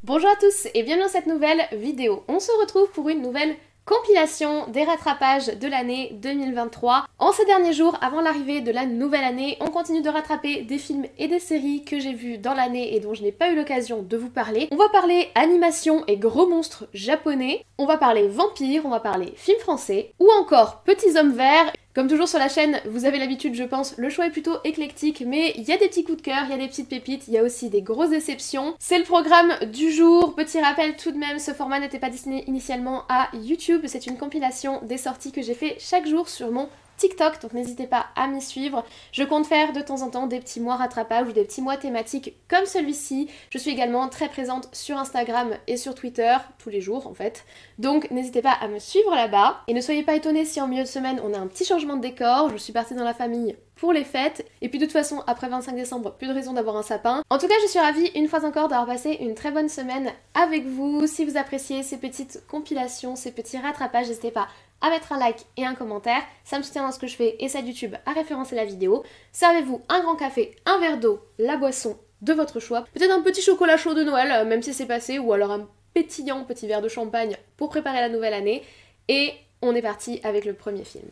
Bonjour à tous et bienvenue dans cette nouvelle vidéo. On se retrouve pour une nouvelle compilation des rattrapages de l'année 2023. En ces derniers jours, avant l'arrivée de la nouvelle année, on continue de rattraper des films et des séries que j'ai vus dans l'année et dont je n'ai pas eu l'occasion de vous parler. On va parler animation et gros monstres japonais, on va parler vampires, on va parler films français, ou encore Petits hommes verts. Comme toujours sur la chaîne, vous avez l'habitude, je pense, le choix est plutôt éclectique, mais il y a des petits coups de cœur, il y a des petites pépites, il y a aussi des grosses déceptions. C'est le programme du jour. Petit rappel tout de même, ce format n'était pas destiné initialement à YouTube, c'est une compilation des sorties que j'ai fait chaque jour sur mon TikTok, donc n'hésitez pas à m'y suivre. Je compte faire de temps en temps des petits mois rattrapages ou des petits mois thématiques comme celui-ci. Je suis également très présente sur Instagram et sur Twitter, tous les jours en fait. Donc n'hésitez pas à me suivre là-bas. Et ne soyez pas étonnés si en milieu de semaine on a un petit changement de décor. Je suis partie dans la famille pour les fêtes. Et puis de toute façon, après 25 décembre, plus de raison d'avoir un sapin. En tout cas, je suis ravie une fois encore d'avoir passé une très bonne semaine avec vous. Si vous appréciez ces petites compilations, ces petits rattrapages, n'hésitez pas à mettre un like et un commentaire, ça me soutient dans ce que je fais et ça aide YouTube à référencer la vidéo. Servez-vous un grand café, un verre d'eau, la boisson de votre choix, peut-être un petit chocolat chaud de Noël, même si c'est passé, ou alors un pétillant petit verre de champagne pour préparer la nouvelle année. Et on est parti avec le premier film.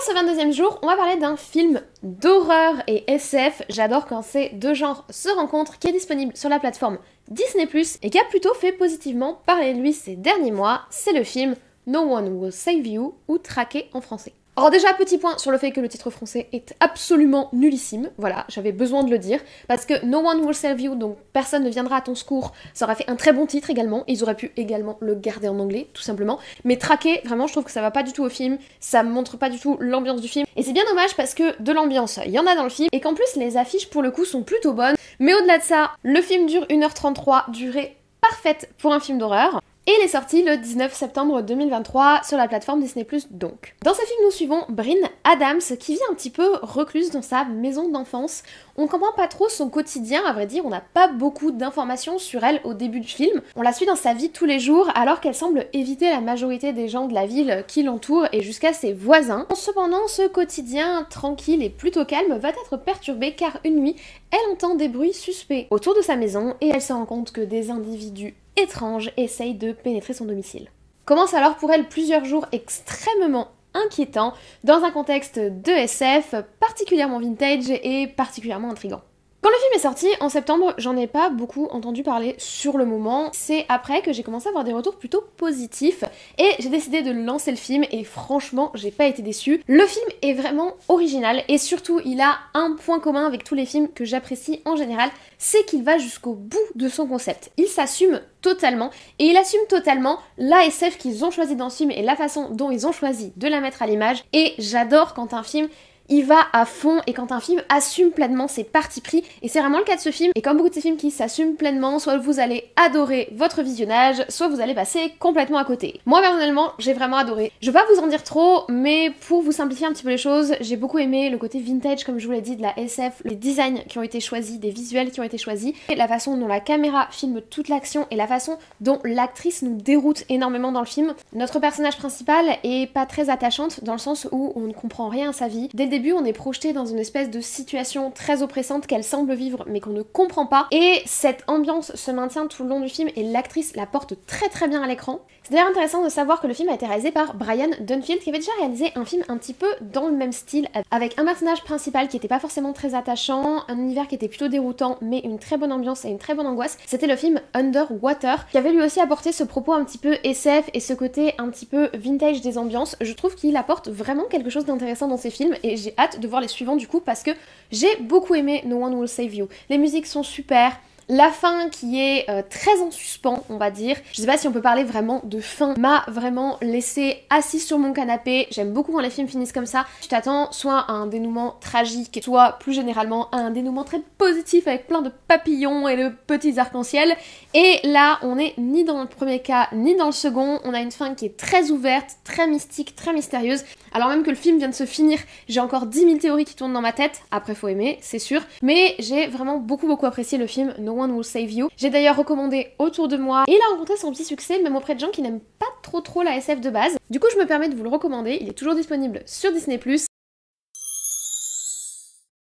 Ce 22e jour, on va parler d'un film d'horreur et SF. J'adore quand ces deux genres se rencontrent, qui est disponible sur la plateforme Disney+, et qui a plutôt fait positivement parler de lui ces derniers mois. C'est le film No One Will Save You, ou Traqué en français. Alors déjà, petit point sur le fait que le titre français est absolument nullissime, voilà, j'avais besoin de le dire, parce que No One Will Save You, donc personne ne viendra à ton secours, ça aurait fait un très bon titre également, ils auraient pu également le garder en anglais, tout simplement, mais Traqué, vraiment, je trouve que ça va pas du tout au film, ça montre pas du tout l'ambiance du film, et c'est bien dommage parce que de l'ambiance, il y en a dans le film, et qu'en plus les affiches pour le coup sont plutôt bonnes, mais au-delà de ça, le film dure 1h33, durée parfaite pour un film d'horreur. Et il est sorti le 19 septembre 2023 sur la plateforme Disney+, donc. Dans ce film, nous suivons Bryn Adams, qui vit un petit peu recluse dans sa maison d'enfance. On comprend pas trop son quotidien, à vrai dire, on n'a pas beaucoup d'informations sur elle au début du film. On la suit dans sa vie tous les jours, alors qu'elle semble éviter la majorité des gens de la ville qui l'entourent et jusqu'à ses voisins. Cependant, ce quotidien tranquille et plutôt calme va être perturbé car une nuit, elle entend des bruits suspects autour de sa maison et elle se rend compte que des individus étranges essayent de pénétrer son domicile. Commence alors pour elle plusieurs jours extrêmement inquiétants dans un contexte de SF particulièrement vintage et particulièrement intriguant. Quand le film est sorti en septembre, j'en ai pas beaucoup entendu parler sur le moment. C'est après que j'ai commencé à avoir des retours plutôt positifs et j'ai décidé de lancer le film et franchement, j'ai pas été déçue. Le film est vraiment original et surtout, il a un point commun avec tous les films que j'apprécie en général, c'est qu'il va jusqu'au bout de son concept. Il s'assume totalement et il assume totalement l'ASF qu'ils ont choisi dans ce film et la façon dont ils ont choisi de la mettre à l'image. Et j'adore quand un film il va à fond et quand un film assume pleinement ses partis pris, et c'est vraiment le cas de ce film, et comme beaucoup de ces films qui s'assument pleinement, soit vous allez adorer votre visionnage, soit vous allez passer complètement à côté. Moi personnellement, j'ai vraiment adoré. Je vais pas vous en dire trop, mais pour vous simplifier un petit peu les choses, j'ai beaucoup aimé le côté vintage, comme je vous l'ai dit, de la SF, les designs qui ont été choisis, des visuels qui ont été choisis, et la façon dont la caméra filme toute l'action, et la façon dont l'actrice nous déroute énormément dans le film. Notre personnage principal est pas très attachante, dans le sens où on ne comprend rien à sa vie. Dès le début, on est projeté dans une espèce de situation très oppressante qu'elle semble vivre mais qu'on ne comprend pas, et cette ambiance se maintient tout le long du film et l'actrice la porte très très bien à l'écran. C'est d'ailleurs intéressant de savoir que le film a été réalisé par Brian Dunfield, qui avait déjà réalisé un film un petit peu dans le même style, avec un personnage principal qui était pas forcément très attachant, un univers qui était plutôt déroutant mais une très bonne ambiance et une très bonne angoisse. C'était le film Underwater, qui avait lui aussi apporté ce propos un petit peu SF et ce côté un petit peu vintage des ambiances. Je trouve qu'il apporte vraiment quelque chose d'intéressant dans ses films et j'ai hâte de voir les suivants du coup parce que j'ai beaucoup aimé No One Will Save You. Les musiques sont super, la fin qui est très en suspens, on va dire. Je sais pas si on peut parler vraiment de fin, m'a vraiment laissé assise sur mon canapé. J'aime beaucoup quand les films finissent comme ça. Tu t'attends soit à un dénouement tragique, soit plus généralement à un dénouement très positif avec plein de papillons et de petits arcs-en-ciel. Et là, on est ni dans le premier cas, ni dans le second. On a une fin qui est très ouverte, très mystique, très mystérieuse. Alors même que le film vient de se finir, j'ai encore 10 000 théories qui tournent dans ma tête. Après, faut aimer, c'est sûr. Mais j'ai vraiment beaucoup apprécié le film No One Will Save You. J'ai d'ailleurs recommandé autour de moi et il a rencontré son petit succès même auprès de gens qui n'aiment pas trop la SF de base. Du coup je me permets de vous le recommander, il est toujours disponible sur Disney+.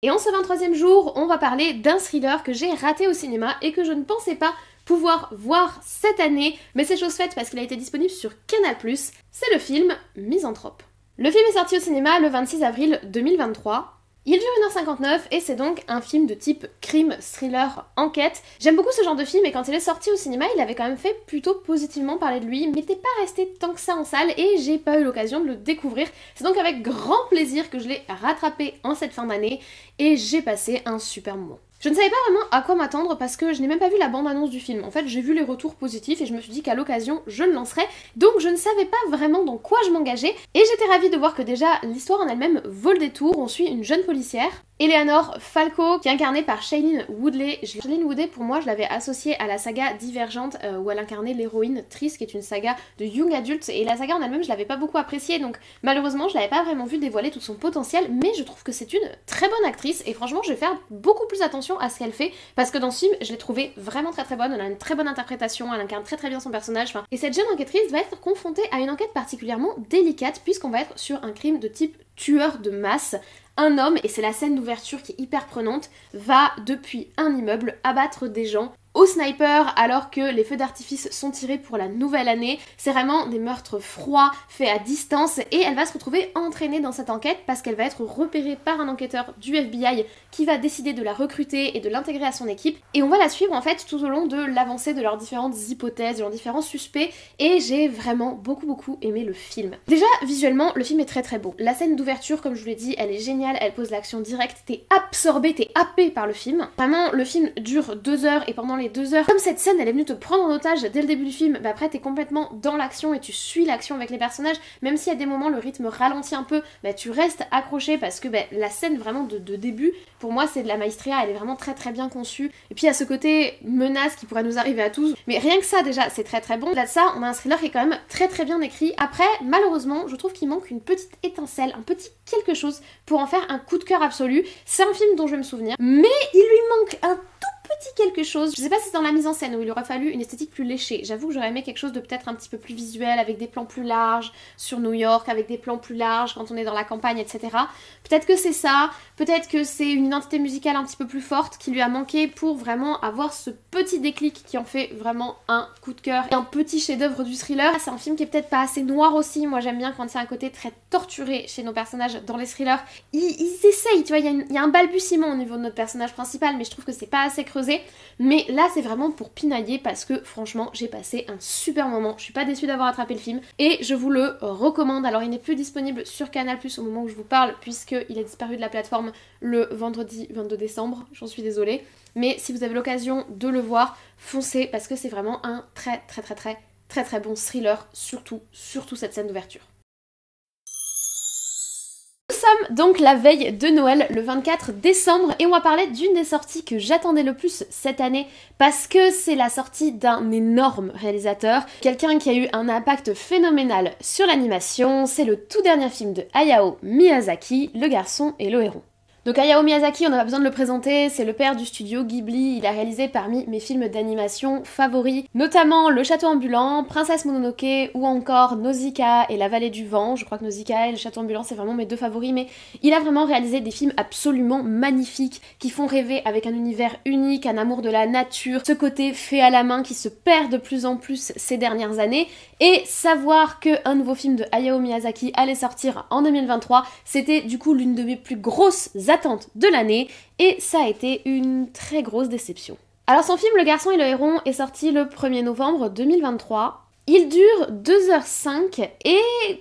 Et en ce 23e jour, on va parler d'un thriller que j'ai raté au cinéma et que je ne pensais pas pouvoir voir cette année, mais c'est chose faite parce qu'il a été disponible sur Canal+, c'est le film Misanthrope. Le film est sorti au cinéma le 26 avril 2023. Il dure 1h59 et c'est donc un film de type crime, thriller, enquête. J'aime beaucoup ce genre de film et quand il est sorti au cinéma, il avait quand même fait plutôt positivement parler de lui, mais il n'était pas resté tant que ça en salle et j'ai pas eu l'occasion de le découvrir. C'est donc avec grand plaisir que je l'ai rattrapé en cette fin d'année et j'ai passé un super moment. Je ne savais pas vraiment à quoi m'attendre parce que je n'ai même pas vu la bande-annonce du film. En fait, j'ai vu les retours positifs et je me suis dit qu'à l'occasion, je le lancerais. Donc je ne savais pas vraiment dans quoi je m'engageais. Et j'étais ravie de voir que déjà, l'histoire en elle-même vaut le détour. On suit une jeune policière, Eleanor Falco, qui est incarnée par Shailene Woodley. Shailene Woodley, pour moi, je l'avais associée à la saga Divergente, où elle incarnait l'héroïne Triss, qui est une saga de young adult. Et la saga en elle-même, je l'avais pas beaucoup appréciée, donc malheureusement, je l'avais pas vraiment vue dévoiler tout son potentiel. Mais je trouve que c'est une très bonne actrice, et franchement, je vais faire beaucoup plus attention à ce qu'elle fait, parce que dans ce film, je l'ai trouvée vraiment très bonne. Elle a une très bonne interprétation, elle incarne très bien son personnage. Et cette jeune enquêtrice va être confrontée à une enquête particulièrement délicate, puisqu'on va être sur un crime de type tueur de masse. Un homme, et c'est la scène d'ouverture qui est hyper prenante, va depuis un immeuble abattre des gens au sniper alors que les feux d'artifice sont tirés pour la nouvelle année. C'est vraiment des meurtres froids, faits à distance, et elle va se retrouver entraînée dans cette enquête parce qu'elle va être repérée par un enquêteur du FBI qui va décider de la recruter et de l'intégrer à son équipe. Et on va la suivre en fait tout au long de l'avancée de leurs différentes hypothèses, de leurs différents suspects, et j'ai vraiment beaucoup aimé le film. Déjà, visuellement, le film est très beau. La scène d'ouverture, comme je vous l'ai dit, elle est géniale, elle pose l'action directe, t'es absorbé, t'es happé par le film. Vraiment, le film dure 2 heures et pendant les 2 heures, comme cette scène elle est venue te prendre en otage dès le début du film, bah après t'es complètement dans l'action et tu suis l'action avec les personnages, même si à des moments le rythme ralentit un peu, bah tu restes accroché parce que bah, la scène vraiment de début, pour moi c'est de la maestria, elle est vraiment très bien conçue, et puis il y a ce côté menace qui pourrait nous arriver à tous, mais rien que ça déjà c'est très bon. Là de ça, on a un thriller qui est quand même très bien écrit. Après, malheureusement, je trouve qu'il manque une petite étincelle, un petit quelque chose pour en faire un coup de cœur absolu. C'est un film dont je vais me souvenir, mais il lui manque un petit quelque chose. Je sais pas si c'est dans la mise en scène où il aurait fallu une esthétique plus léchée. J'avoue que j'aurais aimé quelque chose de peut-être un petit peu plus visuel, avec des plans plus larges sur New York, avec des plans plus larges quand on est dans la campagne, etc. Peut-être que c'est ça, peut-être que c'est une identité musicale un petit peu plus forte qui lui a manqué pour vraiment avoir ce petit déclic qui en fait vraiment un coup de cœur et un petit chef-d'œuvre du thriller. C'est un film qui est peut-être pas assez noir aussi. Moi j'aime bien quand c'est un côté très torturé chez nos personnages dans les thrillers. Ils essayent, tu vois, il y a un balbutiement au niveau de notre personnage principal, mais je trouve que c'est pas assez creusé. Mais là c'est vraiment pour pinailler parce que franchement j'ai passé un super moment, je suis pas déçue d'avoir attrapé le film et je vous le recommande. Alors il n'est plus disponible sur Canal+ au moment où je vous parle puisqu'il a disparu de la plateforme le vendredi 22 décembre, j'en suis désolée, mais si vous avez l'occasion de le voir, foncez parce que c'est vraiment un très bon thriller, surtout cette scène d'ouverture. Nous sommes donc la veille de Noël, le 24 décembre, et on va parler d'une des sorties que j'attendais le plus cette année parce que c'est la sortie d'un énorme réalisateur, quelqu'un qui a eu un impact phénoménal sur l'animation. C'est le tout dernier film de Hayao Miyazaki, Le Garçon et le Héron. Donc Hayao Miyazaki, on n'a pas besoin de le présenter, c'est le père du studio Ghibli, il a réalisé parmi mes films d'animation favoris, notamment Le Château Ambulant, Princesse Mononoke ou encore Nausicaa et La Vallée du Vent. Je crois que Nausicaa et Le Château Ambulant c'est vraiment mes deux favoris, mais il a vraiment réalisé des films absolument magnifiques qui font rêver avec un univers unique, un amour de la nature, ce côté fait à la main qui se perd de plus en plus ces dernières années, et savoir qu'un nouveau film de Hayao Miyazaki allait sortir en 2023, c'était du coup l'une de mes plus grosses attentes de l'année, et ça a été une très grosse déception. Alors son film Le Garçon et le Héron est sorti le 1er novembre 2023. Il dure 2h05 et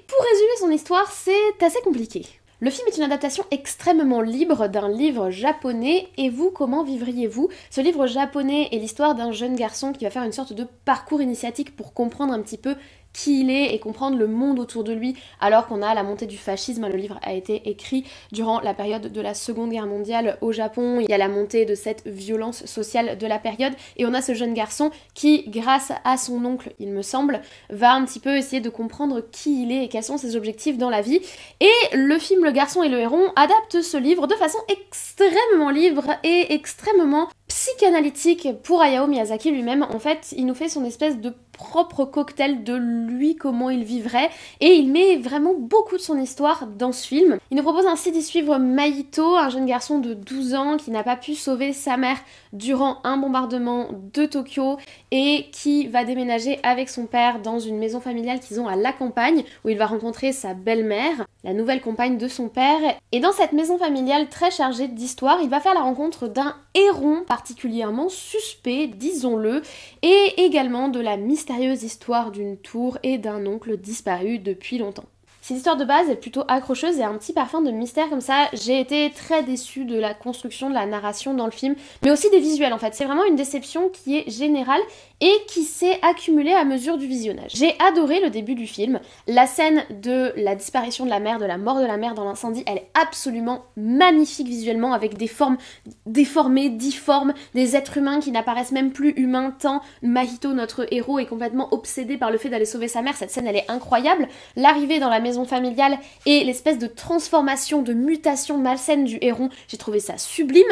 pour résumer son histoire, c'est assez compliqué. Le film est une adaptation extrêmement libre d'un livre japonais, et vous, comment vivriez-vous? Ce livre japonais est l'histoire d'un jeune garçon qui va faire une sorte de parcours initiatique pour comprendre un petit peu qui il est et comprendre le monde autour de lui alors qu'on a la montée du fascisme. Le livre a été écrit durant la période de la Seconde Guerre mondiale au Japon, il y a la montée de cette violence sociale de la période et on a ce jeune garçon qui, grâce à son oncle il me semble, va un petit peu essayer de comprendre qui il est et quels sont ses objectifs dans la vie. Et le film Le Garçon et le Héron adapte ce livre de façon extrêmement libre et extrêmement psychanalytique pour Hayao Miyazaki lui-même. En fait, il nous fait son espèce de propre cocktail de lui, comment il vivrait, et il met vraiment beaucoup de son histoire dans ce film. Il nous propose ainsi d'y suivre Mahito, un jeune garçon de 12 ans qui n'a pas pu sauver sa mère durant un bombardement de Tokyo et qui va déménager avec son père dans une maison familiale qu'ils ont à la campagne, où il va rencontrer sa belle-mère, la nouvelle compagne de son père. Et dans cette maison familiale très chargée d'histoire, il va faire la rencontre d'un héron particulièrement suspect, disons-le, et également de la mystérieuse histoire d'une tour et d'un oncle disparu depuis longtemps. Si l'histoire de base est plutôt accrocheuse et a un petit parfum de mystère comme ça, j'ai été très déçue de la construction de la narration dans le film, mais aussi des visuels en fait. C'est vraiment une déception qui est générale et qui s'est accumulée à mesure du visionnage. J'ai adoré le début du film. La scène de la disparition de la mère, de la mort de la mère dans l'incendie, elle est absolument magnifique visuellement, avec des formes déformées, difformes, des êtres humains qui n'apparaissent même plus humains tant Mahito, notre héros, est complètement obsédé par le fait d'aller sauver sa mère. Cette scène, elle est incroyable. L'arrivée dans la maison familiale et l'espèce de transformation, de mutation malsaine du héron, j'ai trouvé ça sublime.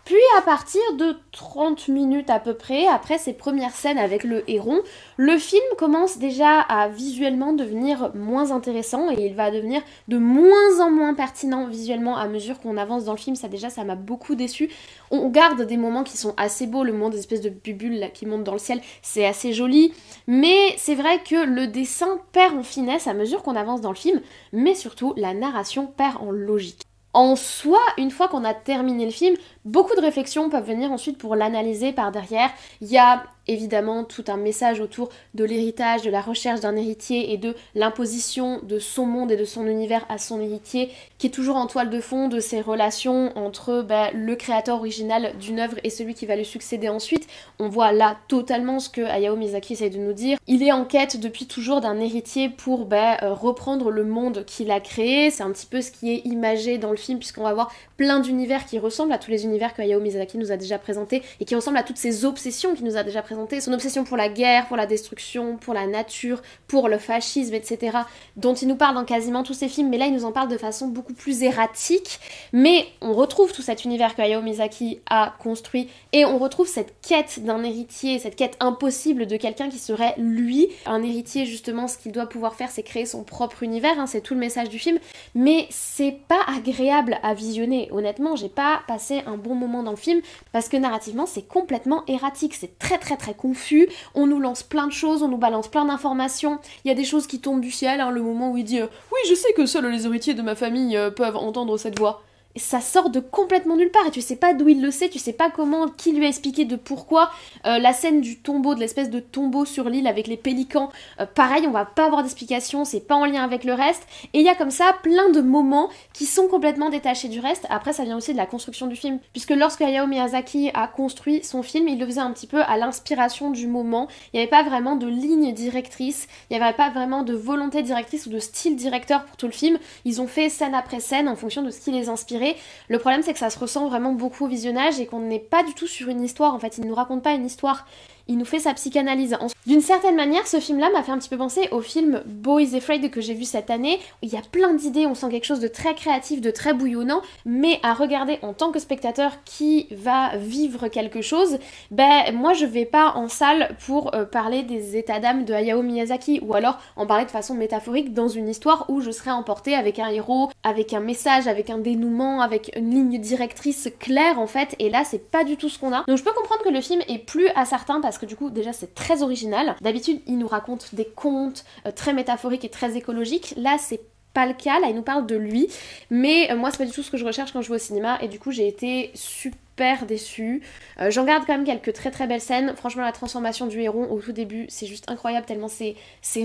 Puis à partir de 30 minutes à peu près, après ces premières scènes avec le héron, le film commence déjà à visuellement devenir moins intéressant et il va devenir de moins en moins pertinent visuellement à mesure qu'on avance dans le film. Ça m'a beaucoup déçu. On garde des moments qui sont assez beaux, le moment des espèces de bulles là, qui montent dans le ciel, c'est assez joli, mais c'est vrai que le dessin perd en finesse à mesure qu'on avance dans le film, mais surtout la narration perd en logique. En soi, une fois qu'on a terminé le film, beaucoup de réflexions peuvent venir ensuite pour l'analyser par derrière. Il y a évidemment tout un message autour de l'héritage, de la recherche d'un héritier et de l'imposition de son monde et de son univers à son héritier, qui est toujours en toile de fond de ces relations entre le créateur original d'une œuvre et celui qui va lui succéder ensuite. On voit là totalement ce que Hayao Miyazaki essaie de nous dire. Il est en quête depuis toujours d'un héritier pour reprendre le monde qu'il a créé. C'est un petit peu ce qui est imagé dans le film, puisqu'on va voir plein d'univers qui ressemblent à tous les univers que Hayao Miyazaki nous a déjà présentés et qui ressemblent à toutes ses obsessions qu'il nous a déjà présentées. Son obsession pour la guerre, pour la destruction, pour la nature, pour le fascisme, etc. dont il nous parle dans quasiment tous ses films, mais là il nous en parle de façon beaucoup plus erratique. Mais on retrouve tout cet univers que Hayao Miyazaki a construit et on retrouve cette quête d'un héritier, cette quête impossible de quelqu'un qui serait lui. Un héritier, justement, ce qu'il doit pouvoir faire, c'est créer son propre univers, c'est tout le message du film, mais c'est pas agréable à visionner. Honnêtement, j'ai pas passé un bon moment dans le film parce que narrativement c'est complètement erratique, c'est très confus, on nous lance plein de choses, on nous balance plein d'informations, il y a des choses qui tombent du ciel, le moment où il dit oui je sais que seuls les héritiers de ma famille peuvent entendre cette voix. Et ça sort de complètement nulle part et tu sais pas d'où il le sait, tu sais pas comment, qui lui a expliqué de pourquoi. La scène du tombeau, de l'espèce de tombeau sur l'île avec les pélicans, pareil, on va pas avoir d'explication, c'est pas en lien avec le reste. Et il y a comme ça plein de moments qui sont complètement détachés du reste. Après ça vient aussi de la construction du film, puisque lorsque Hayao Miyazaki a construit son film, il le faisait un petit peu à l'inspiration du moment. Il n'y avait pas vraiment de ligne directrice, il n'y avait pas vraiment de volonté directrice ou de style directeur pour tout le film. Ils ont fait scène après scène en fonction de ce qui les inspirait. Le problème c'est que ça se ressent vraiment beaucoup au visionnage et qu'on n'est pas du tout sur une histoire. En fait, il ne nous raconte pas une histoire, il nous fait sa psychanalyse. D'une certaine manière, ce film-là m'a fait un petit peu penser au film Beau is Afraid que j'ai vu cette année. Il y a plein d'idées, on sent quelque chose de très créatif, de très bouillonnant, mais à regarder en tant que spectateur qui va vivre quelque chose, moi je vais pas en salle pour parler des états d'âme de Hayao Miyazaki, ou alors en parler de façon métaphorique dans une histoire où je serais emportée avec un héros, avec un message, avec un dénouement, avec une ligne directrice claire en fait, et là c'est pas du tout ce qu'on a. Donc je peux comprendre que le film est plus à certains parce que du coup déjà c'est très original. D'habitude il nous raconte des contes très métaphoriques et très écologiques, là c'est pas le cas, là il nous parle de lui, mais moi c'est pas du tout ce que je recherche quand je vais au cinéma et du coup j'ai été super déçue. J'en garde quand même quelques très belles scènes. Franchement la transformation du héron au tout début c'est juste incroyable tellement c'est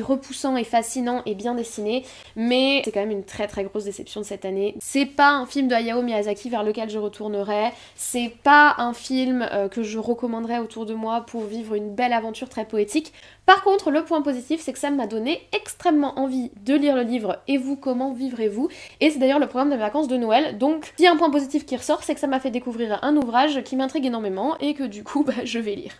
repoussant et fascinant et bien dessiné, mais c'est quand même une très grosse déception de cette année. C'est pas un film de Hayao Miyazaki vers lequel je retournerai, c'est pas un film que je recommanderais autour de moi pour vivre une belle aventure très poétique. Par contre, le point positif, c'est que ça m'a donné extrêmement envie de lire le livre Et vous, comment vivrez-vous? Et c'est d'ailleurs le programme de mes vacances de Noël, donc s'il y a un point positif qui ressort, c'est que ça m'a fait découvrir un ouvrage qui m'intrigue énormément et que du coup, je vais lire.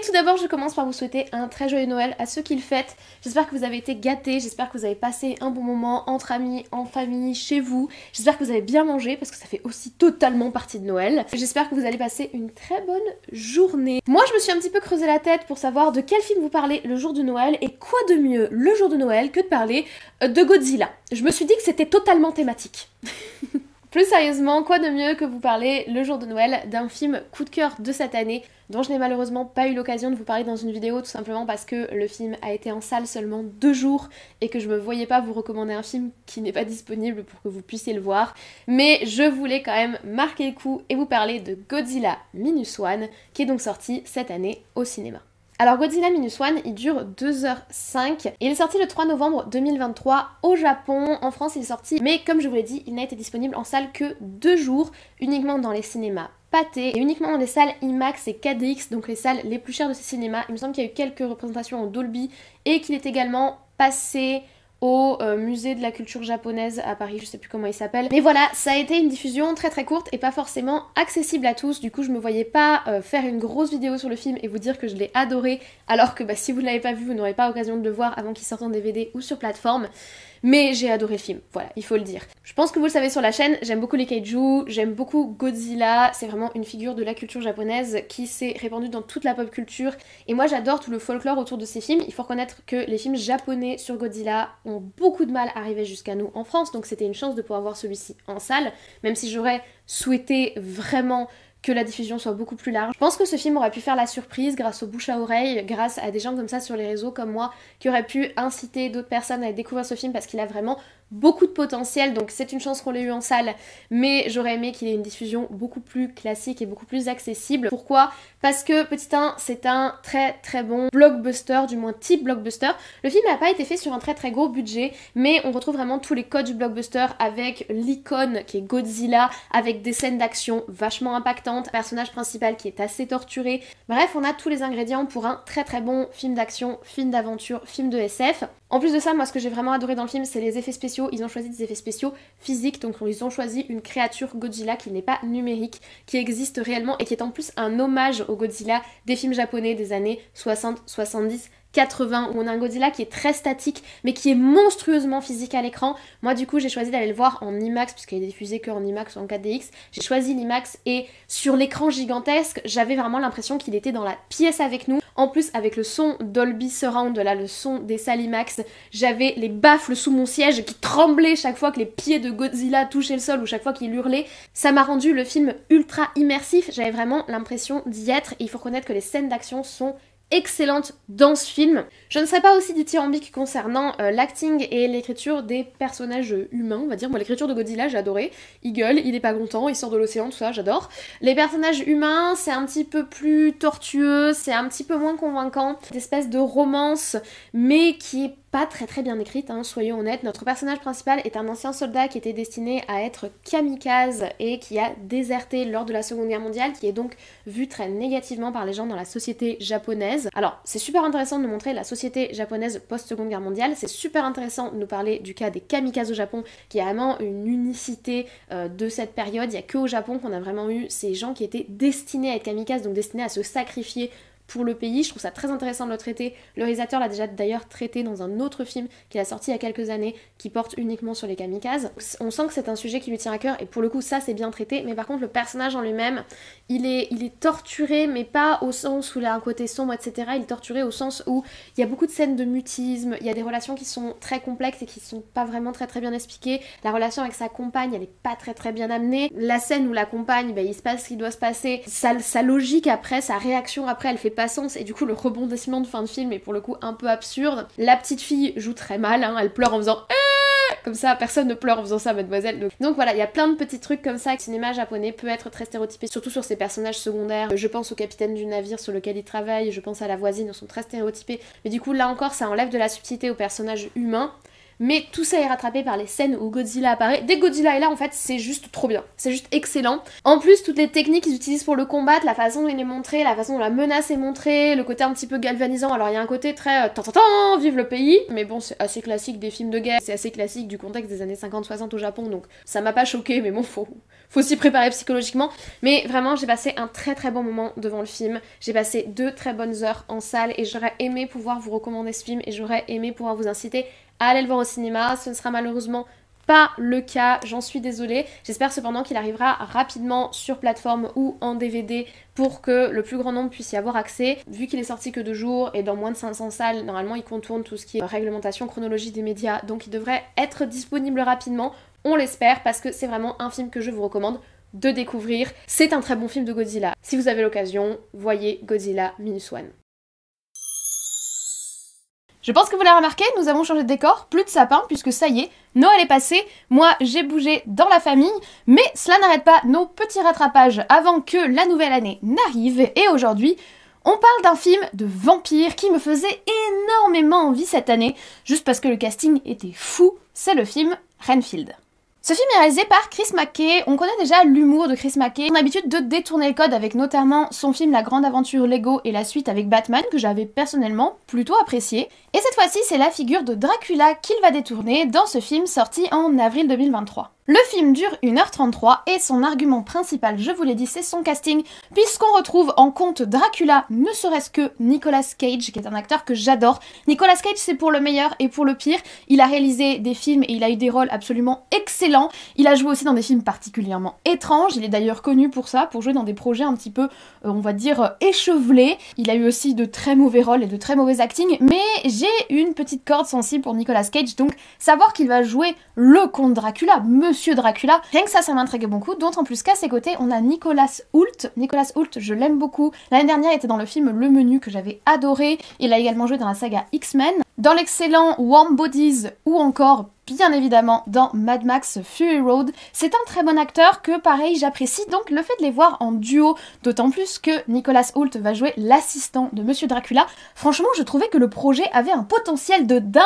Tout tout d'abord, je commence par vous souhaiter un très joyeux Noël à ceux qui le fêtent. J'espère que vous avez été gâtés, j'espère que vous avez passé un bon moment entre amis, en famille, chez vous. J'espère que vous avez bien mangé parce que ça fait aussi totalement partie de Noël. J'espère que vous allez passer une très bonne journée. Moi, je me suis un petit peu creusé la tête pour savoir de quel film vous parlez le jour de Noël et quoi de mieux le jour de Noël que de parler de Godzilla. Je me suis dit que c'était totalement thématique. Plus sérieusement, quoi de mieux que vous parler le jour de Noël d'un film coup de cœur de cette année dont je n'ai malheureusement pas eu l'occasion de vous parler dans une vidéo tout simplement parce que le film a été en salle seulement 2 jours et que je me voyais pas vous recommander un film qui n'est pas disponible pour que vous puissiez le voir. Mais je voulais quand même marquer le coup et vous parler de Godzilla Minus One qui est donc sorti cette année au cinéma. Alors Godzilla Minus One, il dure 2h05 et il est sorti le 3 novembre 2023 au Japon. En France il est sorti, mais comme je vous l'ai dit, il n'a été disponible en salle que 2 jours, uniquement dans les cinémas Pathé et uniquement dans les salles IMAX et 4DX, donc les salles les plus chères de ces cinémas. Il me semble qu'il y a eu quelques représentations en Dolby et qu'il est également passé au musée de la culture japonaise à Paris, je sais plus comment il s'appelle. Mais voilà, ça a été une diffusion très très courte et pas forcément accessible à tous, du coup je me voyais pas faire une grosse vidéo sur le film et vous dire que je l'ai adoré, alors que si vous ne l'avez pas vu, vous n'aurez pas l'occasion de le voir avant qu'il sorte en DVD ou sur plateforme. Mais j'ai adoré le film, voilà, il faut le dire. Je pense que vous le savez sur la chaîne, j'aime beaucoup les kaiju, j'aime beaucoup Godzilla, c'est vraiment une figure de la culture japonaise qui s'est répandue dans toute la pop culture. Et moi j'adore tout le folklore autour de ces films. Il faut reconnaître que les films japonais sur Godzilla ont beaucoup de mal à arriver jusqu'à nous en France, donc c'était une chance de pouvoir voir celui-ci en salle, même si j'aurais souhaité vraiment que la diffusion soit beaucoup plus large. Je pense que ce film aurait pu faire la surprise grâce au bouche à oreille, grâce à des gens comme ça sur les réseaux comme moi, qui auraient pu inciter d'autres personnes à découvrir ce film parce qu'il a vraiment beaucoup de potentiel, donc c'est une chance qu'on l'ait eu en salle, mais j'aurais aimé qu'il ait une diffusion beaucoup plus classique et beaucoup plus accessible. Pourquoi ? Parce que Petit 1, c'est un très très bon blockbuster, du moins type blockbuster. Le film n'a pas été fait sur un très très gros budget, mais on retrouve vraiment tous les codes du blockbuster avec l'icône qui est Godzilla, avec des scènes d'action vachement impactantes, un personnage principal qui est assez torturé. Bref, on a tous les ingrédients pour un très très bon film d'action, film d'aventure, film de SF. En plus de ça, moi ce que j'ai vraiment adoré dans le film, c'est les effets spéciaux. Ils ont choisi des effets spéciaux physiques, donc ils ont choisi une créature Godzilla qui n'est pas numérique, qui existe réellement et qui est en plus un hommage au Godzilla des films japonais des années 60, 70, 80, où on a un Godzilla qui est très statique mais qui est monstrueusement physique à l'écran. Moi du coup j'ai choisi d'aller le voir en IMAX puisqu'il est diffusé que en IMAX ou en 4DX. J'ai choisi l'IMAX et sur l'écran gigantesque j'avais vraiment l'impression qu'il était dans la pièce avec nous. En plus avec le son Dolby Surround, là le son des salles IMAX, j'avais les baffles sous mon siège qui tremblaient chaque fois que les pieds de Godzilla touchaient le sol ou chaque fois qu'il hurlait. Ça m'a rendu le film ultra immersif, j'avais vraiment l'impression d'y être et il faut reconnaître que les scènes d'action sont excellente dans ce film. Je ne serai pas aussi dithyrambique concernant l'acting et l'écriture des personnages humains, on va dire. Moi, l'écriture de Godzilla, j'ai adoré. Il gueule, il est pas content, il sort de l'océan, tout ça, j'adore. Les personnages humains, c'est un petit peu plus tortueux, c'est un petit peu moins convaincant. Une espèce de romance, mais qui est pas très très bien écrite, hein, soyons honnêtes. Notre personnage principal est un ancien soldat qui était destiné à être kamikaze et qui a déserté lors de la Seconde Guerre mondiale, qui est donc vu très négativement par les gens dans la société japonaise. Alors, c'est super intéressant de nous montrer la société japonaise post-Seconde Guerre mondiale, c'est super intéressant de nous parler du cas des kamikazes au Japon, qui est vraiment une unicité de cette période. Il n'y a que au Japon qu'on a vraiment eu ces gens qui étaient destinés à être kamikazes, donc destinés à se sacrifier pour le pays. Je trouve ça très intéressant de le traiter. Le réalisateur l'a déjà d'ailleurs traité dans un autre film qu'il a sorti il y a quelques années qui porte uniquement sur les kamikazes. On sent que c'est un sujet qui lui tient à cœur et pour le coup ça c'est bien traité, mais par contre le personnage en lui-même il est torturé, mais pas au sens où il a un côté sombre etc. Il est torturé au sens où il y a beaucoup de scènes de mutisme, il y a des relations qui sont très complexes et qui sont pas vraiment très très bien expliquées. La relation avec sa compagne elle est pas très très bien amenée. La scène où la compagne il se passe ce qui doit se passer, sa logique après, sa réaction après elle fait pas sens et du coup le rebondissement de fin de film est pour le coup un peu absurde. La petite fille joue très mal, hein, elle pleure en faisant comme ça, personne ne pleure en faisant ça, mademoiselle. Donc voilà, il y a plein de petits trucs comme ça. Le cinéma japonais peut être très stéréotypé, surtout sur ses personnages secondaires. Je pense au capitaine du navire sur lequel il travaille, je pense à la voisine, ils sont très stéréotypés. Mais du coup, là encore, ça enlève de la subtilité aux personnages humains. mais tout ça est rattrapé par les scènes où Godzilla apparaît. Dès que Godzilla est là, en fait, c'est juste trop bien, c'est juste excellent. En plus, toutes les techniques qu'ils utilisent pour le combattre, la façon dont il est montré, la façon dont la menace est montrée, le côté un petit peu galvanisant, alors il y a un côté très vive le pays, mais bon, c'est assez classique des films de guerre, c'est assez classique du contexte des années 50-60 au Japon, donc ça m'a pas choqué, mais bon, faut s'y préparer psychologiquement. Mais vraiment, j'ai passé un très très bon moment devant le film, j'ai passé 2 très bonnes heures en salle, et j'aurais aimé pouvoir vous recommander ce film, et j'aurais aimé pouvoir vous inciter à aller le voir au cinéma. Ce ne sera malheureusement pas le cas, j'en suis désolée. J'espère cependant qu'il arrivera rapidement sur plateforme ou en DVD pour que le plus grand nombre puisse y avoir accès. Vu qu'il est sorti que 2 jours et dans moins de 500 salles, normalement il contourne tout ce qui est réglementation, chronologie des médias, donc il devrait être disponible rapidement, on l'espère, parce que c'est vraiment un film que je vous recommande de découvrir. C'est un très bon film de Godzilla. Si vous avez l'occasion, voyez Godzilla Minus One. Je pense que vous l'avez remarqué, nous avons changé de décor, plus de sapin, puisque ça y est, Noël est passé, moi j'ai bougé dans la famille, mais cela n'arrête pas nos petits rattrapages avant que la nouvelle année n'arrive, et aujourd'hui, on parle d'un film de vampire qui me faisait énormément envie cette année, juste parce que le casting était fou, c'est le film Renfield. Ce film est réalisé par Chris McKay. On connaît déjà l'humour de Chris McKay. On a l'habitude de détourner le code avec notamment son film La Grande Aventure Lego et la suite avec Batman, que j'avais personnellement plutôt apprécié. Et cette fois-ci, c'est la figure de Dracula qu'il va détourner dans ce film sorti en avril 2023. Le film dure 1h33 et son argument principal, je vous l'ai dit, c'est son casting, puisqu'on retrouve en compte Dracula, ne serait-ce que Nicolas Cage, qui est un acteur que j'adore. Nicolas Cage, c'est pour le meilleur et pour le pire. Il a réalisé des films et il a eu des rôles absolument excellents. Il a joué aussi dans des films particulièrement étranges. Il est d'ailleurs connu pour ça, pour jouer dans des projets un petit peu, on va dire, échevelés. Il a eu aussi de très mauvais rôles et de très mauvais acting, mais j'ai une petite corde sensible pour Nicolas Cage, donc savoir qu'il va jouer le comte Dracula, Monsieur Dracula, rien que ça m'intrigue beaucoup, d'autant plus qu'à ses côtés, on a Nicolas Hoult. Nicolas Hoult, je l'aime beaucoup. L'année dernière, il était dans le film Le Menu, que j'avais adoré. Il a également joué dans la saga X-Men, dans l'excellent Warm Bodies, ou encore, bien évidemment, dans Mad Max Fury Road. C'est un très bon acteur que, pareil, j'apprécie, donc le fait de les voir en duo, d'autant plus que Nicolas Hoult va jouer l'assistant de Monsieur Dracula, franchement, je trouvais que le projet avait un potentiel de dingue,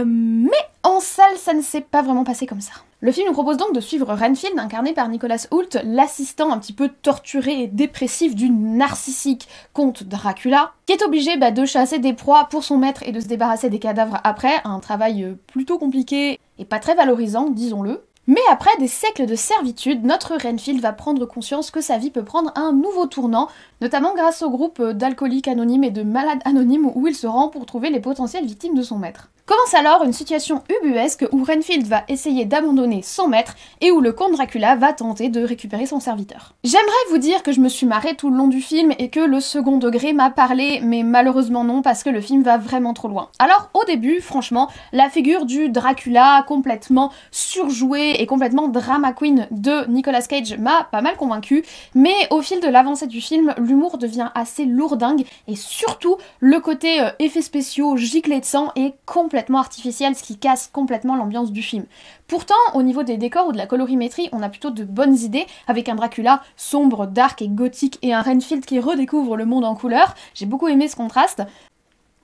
mais en salle, ça ne s'est pas vraiment passé comme ça. Le film nous propose donc de suivre Renfield, incarné par Nicolas Hoult, l'assistant un petit peu torturé et dépressif du narcissique comte Dracula, qui est obligé de chasser des proies pour son maître et de se débarrasser des cadavres après, un travail plutôt compliqué et pas très valorisant, disons-le. Mais après des siècles de servitude, notre Renfield va prendre conscience que sa vie peut prendre un nouveau tournant, notamment grâce au groupe d'alcooliques anonymes et de malades anonymes où il se rend pour trouver les potentielles victimes de son maître. Commence alors une situation ubuesque où Renfield va essayer d'abandonner son maître et où le comte Dracula va tenter de récupérer son serviteur. J'aimerais vous dire que je me suis marrée tout le long du film et que le second degré m'a parlé, mais malheureusement non, parce que le film va vraiment trop loin. Alors au début, franchement, la figure du Dracula complètement surjouée et complètement drama queen de Nicolas Cage m'a pas mal convaincue, mais au fil de l'avancée du film, l'humour devient assez lourdingue et surtout le côté effets spéciaux giclés de sang est complètement artificiel, ce qui casse complètement l'ambiance du film. Pourtant, au niveau des décors ou de la colorimétrie, on a plutôt de bonnes idées, avec un Dracula sombre, dark et gothique et un Renfield qui redécouvre le monde en couleur. J'ai beaucoup aimé ce contraste.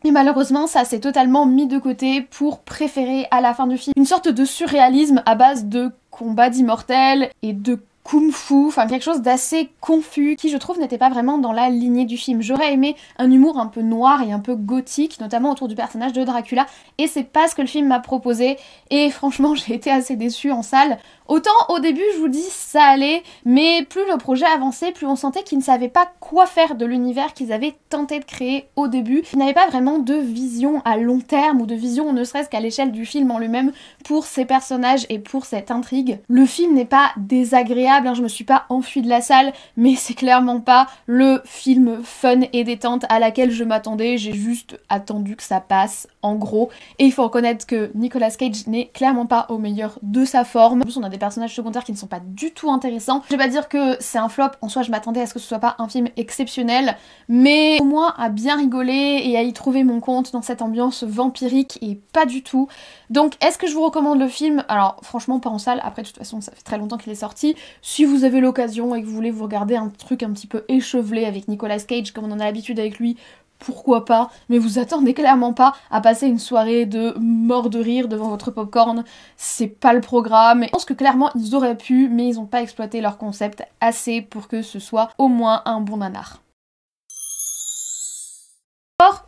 Mais malheureusement, ça s'est totalement mis de côté pour préférer à la fin du film une sorte de surréalisme à base de combats d'immortels et de kung-fu, enfin quelque chose d'assez confus, qui je trouve n'était pas vraiment dans la lignée du film. J'aurais aimé un humour un peu noir et un peu gothique, notamment autour du personnage de Dracula, et c'est pas ce que le film m'a proposé, et franchement j'ai été assez déçue en salle. Autant au début je vous dis ça allait, mais plus le projet avançait, plus on sentait qu'ils ne savaient pas quoi faire de l'univers qu'ils avaient tenté de créer au début. Ils n'avaient pas vraiment de vision à long terme ou de vision ne serait-ce qu'à l'échelle du film en lui-même pour ses personnages et pour cette intrigue. Le film n'est pas désagréable, je me suis pas enfuie de la salle, mais c'est clairement pas le film fun et détente à laquelle je m'attendais, j'ai juste attendu que ça passe en gros. Et il faut reconnaître que Nicolas Cage n'est clairement pas au meilleur de sa forme. En plus on a des personnages secondaires qui ne sont pas du tout intéressants. Je vais pas dire que c'est un flop, en soi je m'attendais à ce que ce soit pas un film exceptionnel, mais au moins à bien rigoler et à y trouver mon compte dans cette ambiance vampirique et pas du tout. Donc est-ce que je vous recommande le film? Alors franchement pas en salle, après de toute façon ça fait très longtemps qu'il est sorti. Si vous avez l'occasion et que vous voulez vous regarder un truc un petit peu échevelé avec Nicolas Cage comme on en a l'habitude avec lui, pourquoi pas, mais vous attendez clairement pas à passer une soirée de mort de rire devant votre popcorn, c'est pas le programme. Je pense que clairement ils auraient pu, mais ils ont pas exploité leur concept assez pour que ce soit au moins un bon nanar.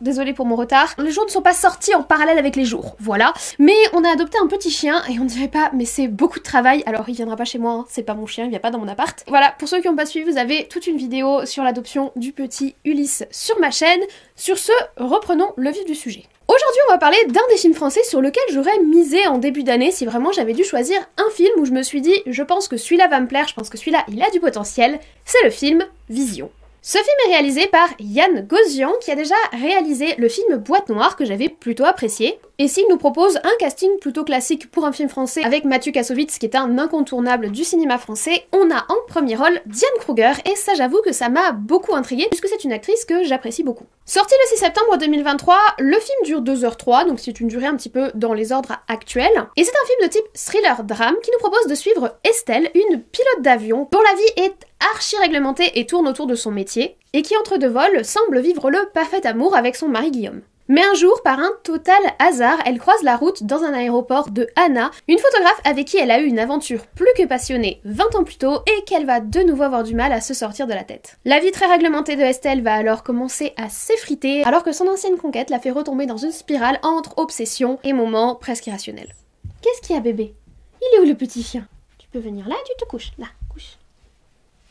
Désolée pour mon retard, les jours ne sont pas sortis en parallèle avec les jours, voilà. Mais on a adopté un petit chien et on dirait pas, mais c'est beaucoup de travail, alors il viendra pas chez moi, hein. C'est pas mon chien, il vient pas dans mon appart. Voilà, pour ceux qui n'ont pas suivi, vous avez toute une vidéo sur l'adoption du petit Ulysse sur ma chaîne. Sur ce, reprenons le vif du sujet. Aujourd'hui, on va parler d'un des films français sur lequel j'aurais misé en début d'année si vraiment j'avais dû choisir un film où je me suis dit, je pense que celui-là va me plaire, je pense que celui-là, il a du potentiel. C'est le film Vision. Ce film est réalisé par Yann Gauzian, qui a déjà réalisé le film Boîte Noire, que j'avais plutôt apprécié. Et s'il nous propose un casting plutôt classique pour un film français avec Mathieu Kassovitz, qui est un incontournable du cinéma français, on a en premier rôle Diane Kruger, et ça j'avoue que ça m'a beaucoup intriguée, puisque c'est une actrice que j'apprécie beaucoup. Sorti le 6 septembre 2023, le film dure 2h03, donc c'est une durée un petit peu dans les ordres actuels, et c'est un film de type thriller-drame qui nous propose de suivre Estelle, une pilote d'avion dont la vie est archi-réglementée et tourne autour de son métier, et qui entre deux vols semble vivre le parfait amour avec son mari Guillaume. Mais un jour, par un total hasard, elle croise la route dans un aéroport de Anna, une photographe avec qui elle a eu une aventure plus que passionnée 20 ans plus tôt et qu'elle va de nouveau avoir du mal à se sortir de la tête. La vie très réglementée de Estelle va alors commencer à s'effriter, alors que son ancienne conquête la fait retomber dans une spirale entre obsession et moments presque irrationnels. Qu'est-ce qu'il y a, bébé? Il est où le petit chien? Tu peux venir là, tu te couches. Là, couche.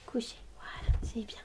Coucher. Voilà, c'est bien.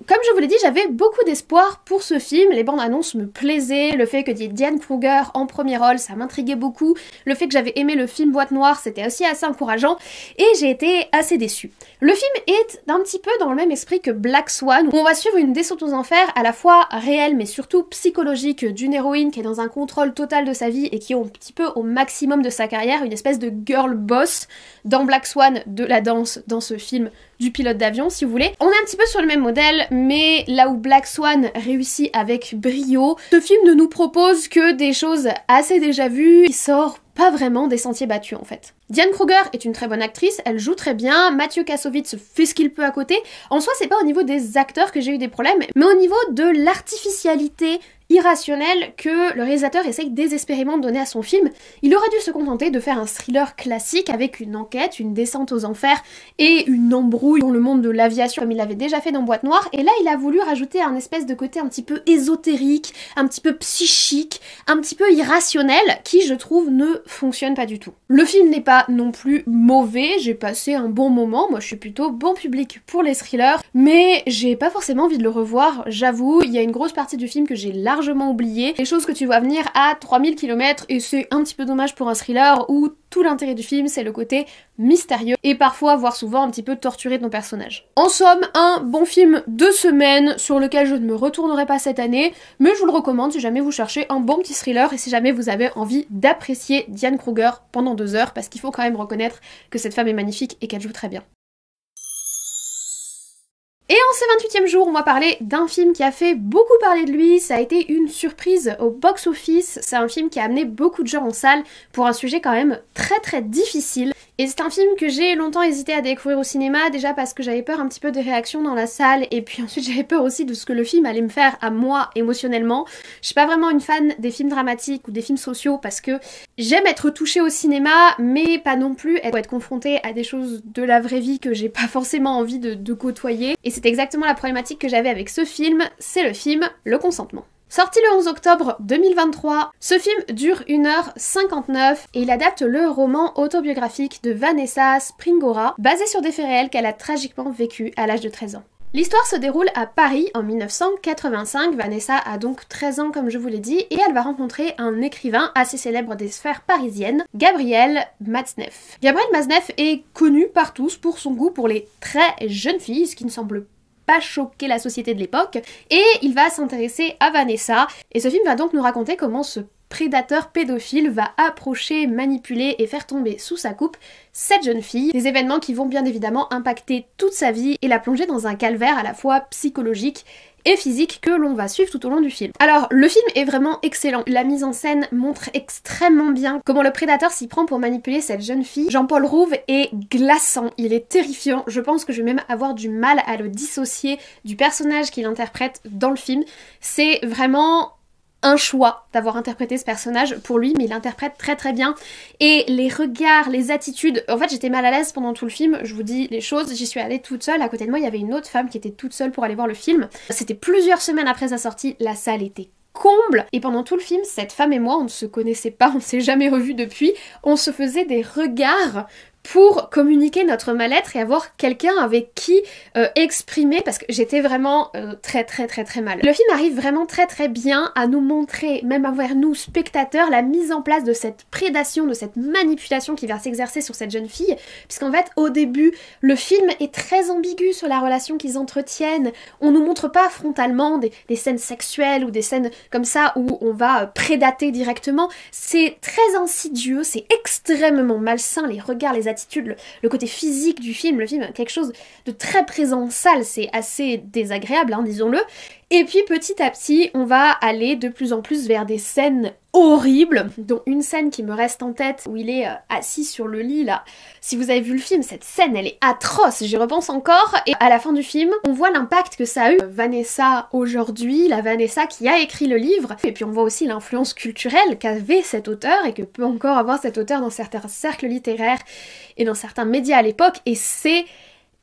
Comme je vous l'ai dit, j'avais beaucoup d'espoir pour ce film, les bandes annonces me plaisaient, le fait que Diane Kruger en premier rôle, ça m'intriguait beaucoup, le fait que j'avais aimé le film Boîte Noire, c'était aussi assez encourageant, et j'ai été assez déçue. Le film est un petit peu dans le même esprit que Black Swan, où on va suivre une descente aux enfers à la fois réelle mais surtout psychologique d'une héroïne qui est dans un contrôle total de sa vie et qui est un petit peu au maximum de sa carrière, une espèce de girl boss dans Black Swan de la danse dans ce film du pilote d'avion si vous voulez. On est un petit peu sur le même modèle, mais là où Black Swan réussit avec brio, ce film ne nous propose que des choses assez déjà vues, il sort pas vraiment des sentiers battus en fait. Diane Kruger est une très bonne actrice, elle joue très bien, Mathieu Kassovitz fait ce qu'il peut à côté. En soi, c'est pas au niveau des acteurs que j'ai eu des problèmes, mais au niveau de l'artificialité irrationnelle que le réalisateur essaye désespérément de donner à son film. Il aurait dû se contenter de faire un thriller classique avec une enquête, une descente aux enfers et une embrouille dans le monde de l'aviation comme il l'avait déjà fait dans Boîte Noire, et là il a voulu rajouter un espèce de côté un petit peu ésotérique, un petit peu psychique, un petit peu irrationnel qui je trouve ne fonctionne pas du tout. Le film n'est pas non plus mauvais, j'ai passé un bon moment, moi je suis plutôt bon public pour les thrillers, mais j'ai pas forcément envie de le revoir, j'avoue, il y a une grosse partie du film que j'ai largement oublié, des choses que tu vois venir à 3000 km et c'est un petit peu dommage pour un thriller où tout l'intérêt du film c'est le côté mystérieux et parfois voire souvent un petit peu torturé de nos personnages. En somme, un bon film de semaine sur lequel je ne me retournerai pas cette année, mais je vous le recommande si jamais vous cherchez un bon petit thriller et si jamais vous avez envie d'apprécier Diane Kruger pendant 2 heures, parce qu'il faut quand même reconnaître que cette femme est magnifique et qu'elle joue très bien. Et en ce 28e jour, on va parler d'un film qui a fait beaucoup parler de lui, ça a été une surprise au box-office, c'est un film qui a amené beaucoup de gens en salle pour un sujet quand même très difficile. Et c'est un film que j'ai longtemps hésité à découvrir au cinéma, déjà parce que j'avais peur un petit peu des réactions dans la salle, et puis ensuite j'avais peur aussi de ce que le film allait me faire à moi émotionnellement. Je suis pas vraiment une fan des films dramatiques ou des films sociaux parce que j'aime être touchée au cinéma, mais pas non plus être confrontée à des choses de la vraie vie que j'ai pas forcément envie de côtoyer. Et c'est exactement la problématique que j'avais avec ce film, c'est le film Le Consentement. Sorti le 11 octobre 2023, ce film dure 1h59 et il adapte le roman autobiographique de Vanessa Springora, basé sur des faits réels qu'elle a tragiquement vécu à l'âge de 13 ans. L'histoire se déroule à Paris en 1985, Vanessa a donc 13 ans comme je vous l'ai dit, et elle va rencontrer un écrivain assez célèbre des sphères parisiennes, Gabriel Matzneff. Gabriel Matzneff est connu par tous pour son goût pour les très jeunes filles, ce qui ne semble pas choquer la société de l'époque, et il va s'intéresser à Vanessa, et ce film va donc nous raconter comment ce prédateur pédophile va approcher, manipuler et faire tomber sous sa coupe cette jeune fille, des événements qui vont bien évidemment impacter toute sa vie et la plonger dans un calvaire à la fois psychologique et physique que l'on va suivre tout au long du film. Alors le film est vraiment excellent, la mise en scène montre extrêmement bien comment le prédateur s'y prend pour manipuler cette jeune fille. Jean-Paul Rouve est glaçant, il est terrifiant, je pense que je vais même avoir du mal à le dissocier du personnage qu'il interprète dans le film. C'est vraiment un choix d'avoir interprété ce personnage pour lui, mais il l'interprète très très bien. Et les regards, les attitudes... En fait, j'étais mal à l'aise pendant tout le film, je vous dis les choses. J'y suis allée toute seule. À côté de moi, il y avait une autre femme qui était toute seule pour aller voir le film. C'était plusieurs semaines après sa sortie. La salle était comble. Et pendant tout le film, cette femme et moi, on ne se connaissait pas, on ne s'est jamais revus depuis. On se faisait des regards pour communiquer notre mal-être et avoir quelqu'un avec qui exprimer, parce que j'étais vraiment très très très très mal. Le film arrive vraiment très très bien à nous montrer, même envers nous spectateurs, la mise en place de cette prédation, de cette manipulation qui va s'exercer sur cette jeune fille, puisqu'en fait au début le film est très ambigu sur la relation qu'ils entretiennent. On nous montre pas frontalement des scènes sexuelles ou des scènes comme ça où on va prédater directement. C'est très insidieux, c'est extrêmement malsain, les regards, les attitudes, le côté physique du film. Le film a quelque chose de très présent en salle, c'est assez désagréable, hein, disons-le. Et puis petit à petit, on va aller de plus en plus vers des scènes horribles, dont une scène qui me reste en tête où il est assis sur le lit là. Si vous avez vu le film, cette scène elle est atroce, j'y repense encore. Et à la fin du film, on voit l'impact que ça a eu. Vanessa aujourd'hui, la Vanessa qui a écrit le livre, et puis on voit aussi l'influence culturelle qu'avait cet auteur et que peut encore avoir cet auteur dans certains cercles littéraires et dans certains médias à l'époque, et c'est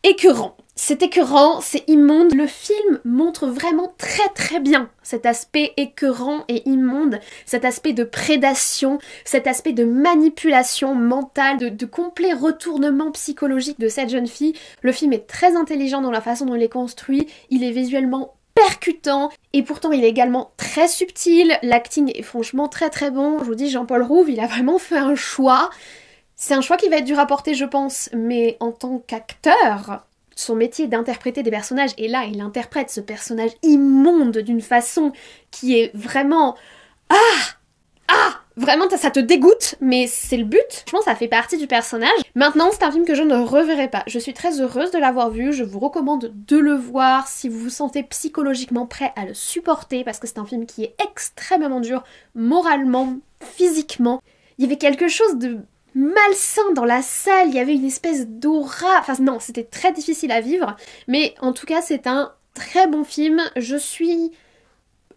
écœurant. C'est écœurant, c'est immonde. Le film montre vraiment très très bien cet aspect écœurant et immonde, cet aspect de prédation, cet aspect de manipulation mentale, de complet retournement psychologique de cette jeune fille. Le film est très intelligent dans la façon dont il est construit, il est visuellement percutant et pourtant il est également très subtil. L'acting est franchement très très bon. Je vous dis, Jean-Paul Rouve, il a vraiment fait un choix. C'est un choix qui va être dur à porter, je pense, mais en tant qu'acteur, son métier d'interpréter des personnages, et là il interprète ce personnage immonde d'une façon qui est vraiment... Vraiment ça te dégoûte, mais c'est le but. Je pense que ça fait partie du personnage. Maintenant c'est un film que je ne reverrai pas. Je suis très heureuse de l'avoir vu, je vous recommande de le voir si vous vous sentez psychologiquement prêt à le supporter, parce que c'est un film qui est extrêmement dur, moralement, physiquement. Il y avait quelque chose de malsain dans la salle, il y avait une espèce d'aura, enfin non, c'était très difficile à vivre, mais en tout cas c'est un très bon film. Je suis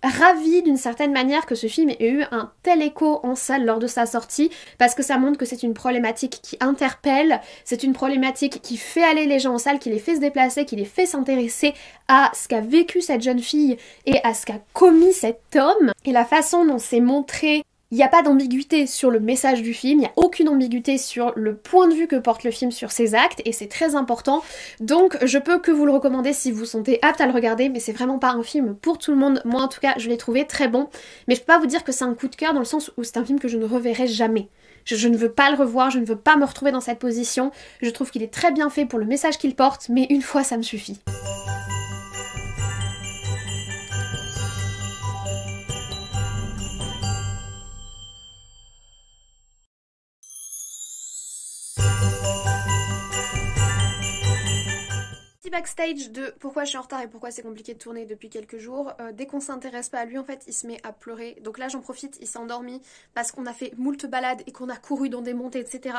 ravie d'une certaine manière que ce film ait eu un tel écho en salle lors de sa sortie, parce que ça montre que c'est une problématique qui interpelle, c'est une problématique qui fait aller les gens en salle, qui les fait se déplacer, qui les fait s'intéresser à ce qu'a vécu cette jeune fille et à ce qu'a commis cet homme, et la façon dont c'est montré. Il n'y a pas d'ambiguïté sur le message du film, il n'y a aucune ambiguïté sur le point de vue que porte le film sur ses actes, et c'est très important. Donc je peux que vous le recommander si vous vous sentez apte à le regarder, mais c'est vraiment pas un film pour tout le monde. Moi en tout cas, je l'ai trouvé très bon, mais je peux pas vous dire que c'est un coup de cœur dans le sens où c'est un film que je ne reverrai jamais. Je ne veux pas le revoir, je ne veux pas me retrouver dans cette position. Je trouve qu'il est très bien fait pour le message qu'il porte, mais une fois ça me suffit. Backstage de pourquoi je suis en retard et pourquoi c'est compliqué de tourner depuis quelques jours. Dès qu'on s'intéresse pas à lui, en fait, il se met à pleurer. Donc là, j'en profite, il s'est endormi parce qu'on a fait moult balades et qu'on a couru dans des montées, etc.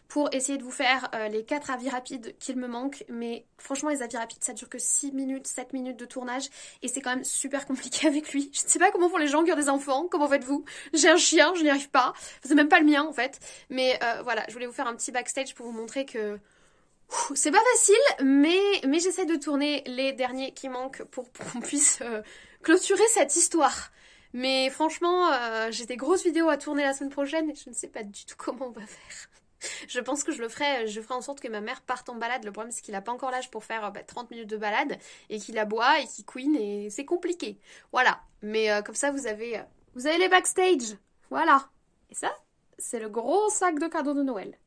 pour essayer de vous faire les 4 avis rapides qu'il me manque. Mais franchement, les avis rapides, ça dure que 6 minutes, 7 minutes de tournage et c'est quand même super compliqué avec lui. Je ne sais pas comment font les gens qui ont des enfants, comment faites-vous? J'ai un chien, je n'y arrive pas. C'est même pas le mien, en fait. Mais voilà, je voulais vous faire un petit backstage pour vous montrer que c'est pas facile, mais j'essaie de tourner les derniers qui manquent pour qu'on puisse clôturer cette histoire. Mais franchement, j'ai des grosses vidéos à tourner la semaine prochaine et je ne sais pas du tout comment on va faire. Je pense que je ferai en sorte que ma mère parte en balade. Le problème c'est qu'il a pas encore l'âge pour faire 30 minutes de balade et qu'il aboie et qu'il couine et c'est compliqué. Voilà, mais comme ça vous avez les backstage. Voilà. Et ça, c'est le gros sac de cadeaux de Noël.